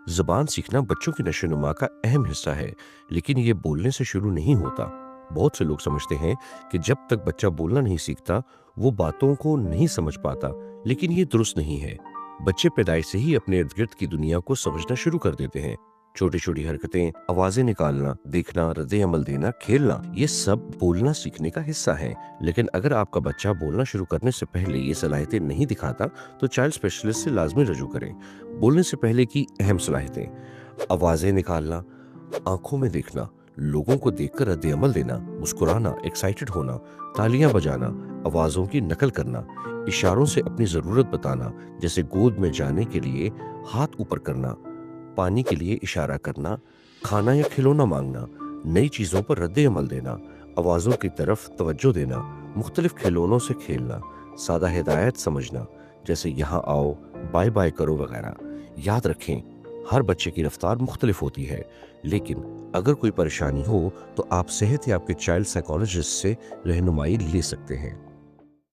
ज़बान सीखना बच्चों की नशोनुमा का अहम हिस्सा है, लेकिन ये बोलने से शुरू नहीं होता। बहुत से लोग समझते हैं कि जब तक बच्चा बोलना नहीं सीखता, वो बातों को नहीं समझ पाता, लेकिन ये दुरुस्त नहीं है। बच्चे पैदाइश से ही अपने इर्द-गिर्द की दुनिया को समझना शुरू कर देते हैं। छोटी-छोटी हरकतें, आवाज़ें निकालना, देखना, रद्द-ए-अमल देना, खेलना, ये सब बोलना सीखने का हिस्सा है। लेकिन अगर आपका बच्चा बोलना शुरू करने से पहले ये सलाहियतें नहीं दिखाता, तो चाइल्ड स्पेशलिस्ट से लाज़मी रजू करें। बोलने से पहले की अहम सलाहियतें: आवाज़ें निकालना, आँखों में देखना, लोगों को देखकर रद्द-ए-अमल देना, मुस्कुराना, एक्साइटेड होना, तालियाँ बजाना, आवाज़ों की नकल करना, इशारों से अपनी ज़रूरत बताना, जैसे गोद में जाने के लिए हाथ ऊपर करना, पानी के लिए इशारा करना, खाना या खिलौना माँगना, नई चीज़ों पर रद्द-ए-अमल देना, आवाज़ों की तरफ तवज्जो देना, मुख्तलिफ खिलौनों से खेलना, सादा हिदायत समझना, जैसे यहाँ आओ, बाय-बाय करो वगैरह। याद रखें, हर बच्चे की रफ्तार मुख्तलिफ होती है, लेकिन अगर कोई परेशानी हो तो आप सेहत या आपके चाइल्ड साइकोलॉजिस्ट से रहनुमाई ले सकते हैं।